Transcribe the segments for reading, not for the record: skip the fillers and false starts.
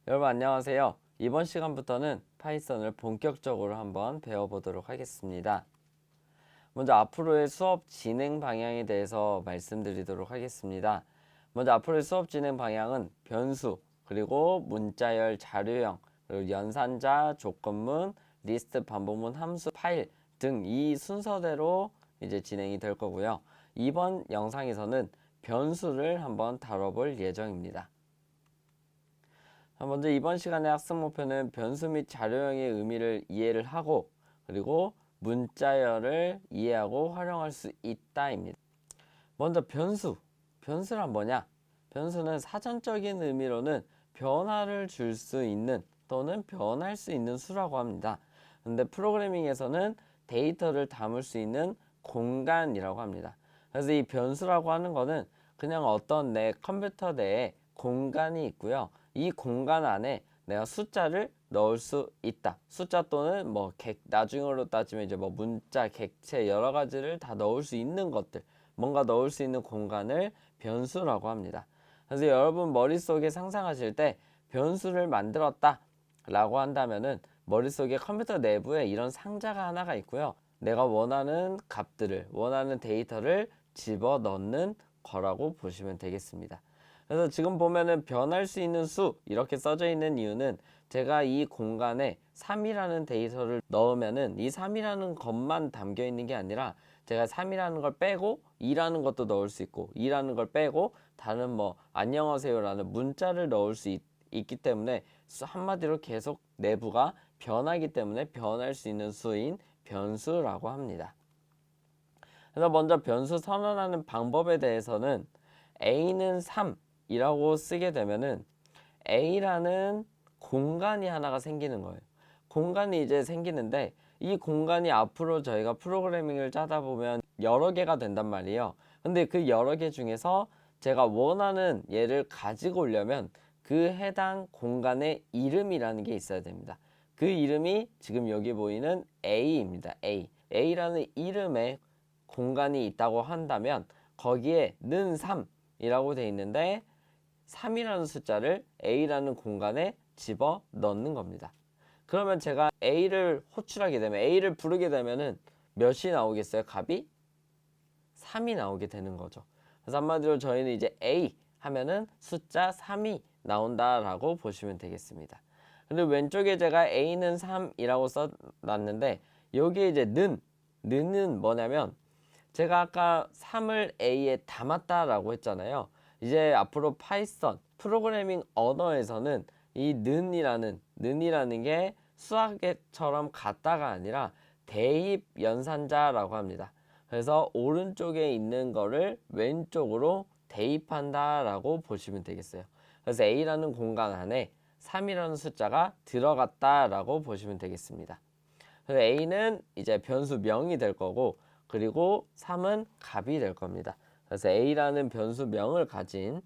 여러분 안녕하세요. 이번 시간부터는 파이썬을 본격적으로 한번 배워보도록 하겠습니다. 먼저 앞으로의 수업 진행 방향에 대해서 말씀드리도록 하겠습니다. 먼저 앞으로의 수업 진행 방향은 변수, 그리고 문자열, 자료형, 그리고 연산자, 조건문, 리스트, 반복문, 함수, 파일 등 이 순서대로 이제 진행이 될 거고요. 이번 영상에서는 변수를 한번 다뤄볼 예정입니다. 먼저 이번 시간의 학습 목표는 변수 및 자료형의 의미를 이해를 하고, 그리고 문자열을 이해하고 활용할 수 있다입니다. 먼저 변수란 뭐냐? 변수는 사전적인 의미로는 변화를 줄 수 있는 또는 변할 수 있는 수라고 합니다. 근데 프로그래밍에서는 데이터를 담을 수 있는 공간이라고 합니다. 그래서 이 변수라고 하는 거는 그냥 어떤 내 컴퓨터 내에 공간이 있고요. 이 공간 안에 내가 숫자를 넣을 수 있다. 숫자 또는 뭐 나중으로 따지면 이제 뭐 문자, 객체 여러 가지를 다 넣을 수 있는 것들, 뭔가 넣을 수 있는 공간을 변수라고 합니다. 그래서 여러분 머릿속에 상상하실 때 변수를 만들었다 라고 한다면은 머릿속에 컴퓨터 내부에 이런 상자가 하나가 있고요. 내가 원하는 값들을, 원하는 데이터를 집어넣는 거라고 보시면 되겠습니다. 그래서 지금 보면은 변할 수 있는 수 이렇게 써져 있는 이유는 제가 이 공간에 3이라는 데이터를 넣으면은 이 3이라는 것만 담겨 있는 게 아니라 제가 3이라는 걸 빼고 2라는 것도 넣을 수 있고 2라는 걸 빼고 다른 뭐 안녕하세요라는 문자를 넣을 수 있기 때문에 한마디로 계속 내부가 변하기 때문에 변할 수 있는 수인 변수라고 합니다. 그래서 먼저 변수 선언하는 방법에 대해서는 a는 3이라고 쓰게 되면은 a라는 공간이 하나가 생기는 거예요. 공간이 이제 생기는데 이 공간이 앞으로 저희가 프로그래밍을 짜다 보면 여러 개가 된단 말이에요. 근데 그 여러 개 중에서 제가 원하는 얘를 가지고 오려면 그 해당 공간의 이름이라는 게 있어야 됩니다. 그 이름이 지금 여기 보이는 a입니다. a라는 이름의 공간이 있다고 한다면 거기에 는 3이라고 돼 있는데 3이라는 숫자를 a라는 공간에 집어 넣는 겁니다. 그러면 제가 a를 호출하게 되면 a를 부르게 되면은 몇이 나오겠어요? 값이 3이 나오게 되는 거죠. 그래서 한마디로 저희는 이제 a 하면은 숫자 3이 나온다라고 보시면 되겠습니다. 근데 왼쪽에 제가 a는 3이라고 써놨는데 여기에 이제 는은 뭐냐면 제가 아까 3을 a에 담았다라고 했잖아요. 이제 앞으로 파이썬 프로그래밍 언어에서는 이 는이라는 게 수학처럼 같다가 아니라 대입 연산자라고 합니다. 그래서 오른쪽에 있는 거를 왼쪽으로 대입한다라고 보시면 되겠어요. 그래서 a라는 공간 안에 3이라는 숫자가 들어갔다라고 보시면 되겠습니다. 그래서 a는 이제 변수명이 될 거고, 그리고 3은 값이 될 겁니다. 그래서 a라는 변수명을 가진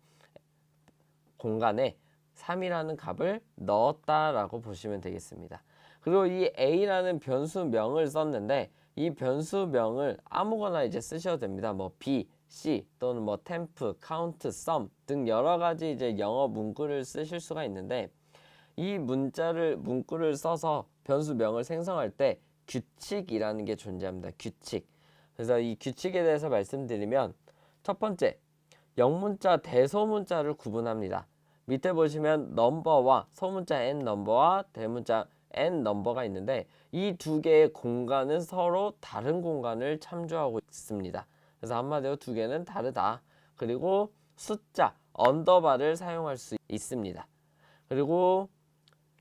공간에 3이라는 값을 넣었다라고 보시면 되겠습니다. 그리고 이 a라는 변수명을 썼는데 이 변수명을 아무거나 이제 쓰셔도 됩니다. 뭐 b, c 또는 뭐 temp, count, sum 등 여러 가지 이제 영어 문구를 쓰실 수가 있는데 이 문구를 써서 변수명을 생성할 때 규칙이라는 게 존재합니다. 규칙. 그래서 이 규칙에 대해서 말씀드리면 첫 번째, 영문자, 대소문자를 구분합니다. 밑에 보시면 넘버와 소문자 n 넘버와 대문자 n 넘버가 있는데 이 두 개의 공간은 서로 다른 공간을 참조하고 있습니다. 그래서 한마디로 두 개는 다르다. 그리고 숫자, 언더바를 사용할 수 있습니다. 그리고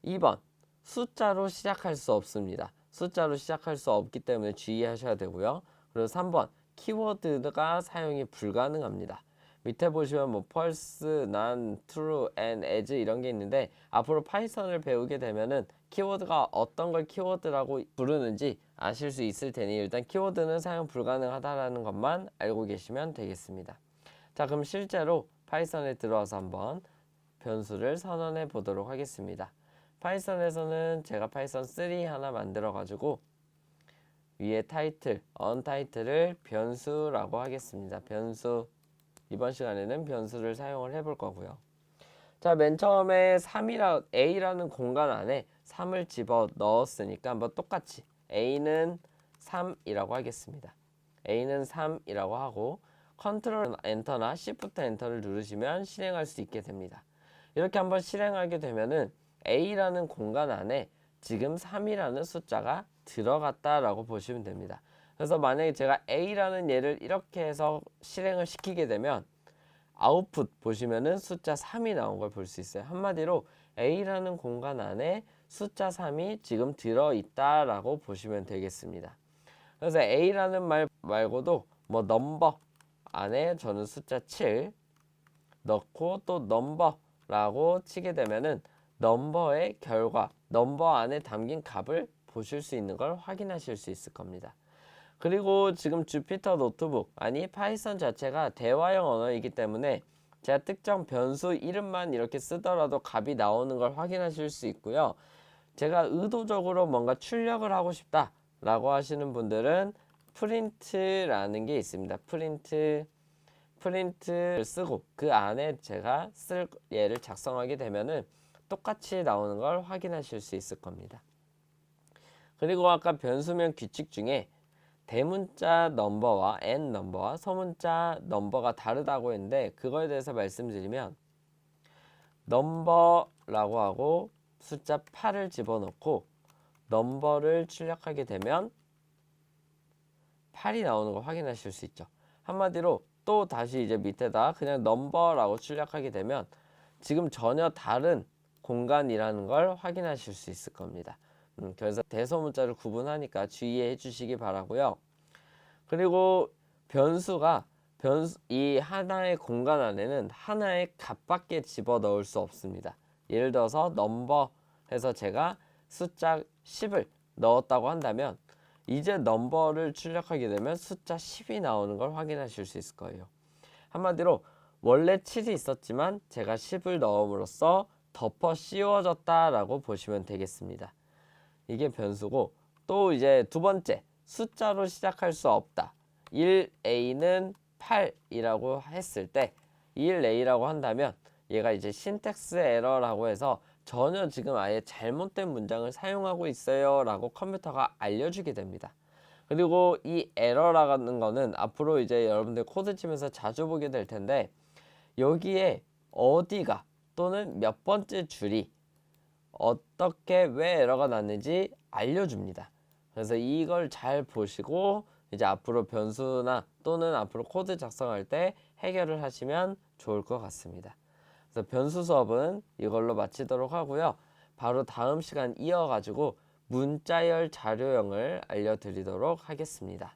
2번, 숫자로 시작할 수 없습니다. 숫자로 시작할 수 없기 때문에 주의하셔야 되고요. 그리고 3번, 키워드가 사용이 불가능합니다. 밑에 보시면 뭐 false, none, true, and as 이런 게 있는데 앞으로 파이썬을 배우게 되면은 키워드가 어떤 걸 키워드라고 부르는지 아실 수 있을 테니 일단 키워드는 사용 불가능하다라는 것만 알고 계시면 되겠습니다. 자, 그럼 실제로 파이썬에 들어와서 한번 변수를 선언해 보도록 하겠습니다. 파이썬에서는 제가 파이썬 3 하나 만들어 가지고 위에 타이틀, 언타이틀을 변수라고 하겠습니다. 변수, 이번 시간에는 변수를 사용을 해볼 거고요. 자, 맨 처음에 A라는 공간 안에 3을 집어 넣었으니까 한번 똑같이 A는 3이라고 하겠습니다. A는 3이라고 하고 컨트롤 엔터나 시프트 엔터를 누르시면 실행할 수 있게 됩니다. 이렇게 한번 실행하게 되면은 A라는 공간 안에 지금 3이라는 숫자가 들어갔다라고 보시면 됩니다. 그래서 만약에 제가 A라는 예를 이렇게 해서 실행을 시키게 되면 아웃풋 보시면은 숫자 3이 나온 걸 볼 수 있어요. 한마디로 A라는 공간 안에 숫자 3이 지금 들어있다라고 보시면 되겠습니다. 그래서 A라는 말 말고도 뭐 넘버 안에 저는 숫자 7 넣고 또 넘버라고 치게 되면은 넘버의 결과, 넘버 안에 담긴 값을 보실 수 있는 걸 확인하실 수 있을 겁니다. 그리고 지금 주피터 노트북, 아니 파이썬 자체가 대화형 언어이기 때문에 제가 특정 변수 이름만 이렇게 쓰더라도 값이 나오는 걸 확인하실 수 있고요. 제가 의도적으로 뭔가 출력을 하고 싶다 라고 하시는 분들은 프린트라는 게 있습니다. 프린트를 쓰고 그 안에 제가 쓸 예를 작성하게 되면은 똑같이 나오는 걸 확인하실 수 있을 겁니다. 그리고 아까 변수명 규칙 중에 대문자 넘버와 n 넘버와 소문자 넘버가 다르다고 했는데, 그거에 대해서 말씀드리면 넘버라고 하고 숫자 8을 집어넣고 넘버를 출력하게 되면 8이 나오는 걸 확인하실 수 있죠. 한마디로 또 다시 이제 밑에다 그냥 넘버라고 출력하게 되면 지금 전혀 다른 공간이라는 걸 확인하실 수 있을 겁니다. 그래서 대소문자를 구분하니까 주의해 주시기 바라고요. 그리고 변수가 이 하나의 공간 안에는 하나의 값밖에 집어넣을 수 없습니다. 예를 들어서 넘버 해서 제가 숫자 10을 넣었다고 한다면 이제 넘버를 출력하게 되면 숫자 10이 나오는 걸 확인하실 수 있을 거예요. 한마디로 원래 7이 있었지만 제가 10을 넣음으로써 덮어 씌워졌다라고 보시면 되겠습니다. 이게 변수고, 또 이제 두 번째, 숫자로 시작할 수 없다. 1a는 8이라고 했을 때 1a라고 한다면 얘가 이제 신텍스 에러라고 해서 전혀 지금 아예 잘못된 문장을 사용하고 있어요 라고 컴퓨터가 알려주게 됩니다. 그리고 이 에러라는 거는 앞으로 이제 여러분들 코드 치면서 자주 보게 될 텐데, 여기에 어디가 또는 몇 번째 줄이 어떻게 왜 에러가 났는지 알려줍니다. 그래서 이걸 잘 보시고 이제 앞으로 변수나 또는 앞으로 코드 작성할 때 해결을 하시면 좋을 것 같습니다. 그래서 변수 수업은 이걸로 마치도록 하고요. 바로 다음 시간 이어가지고 문자열 자료형을 알려드리도록 하겠습니다.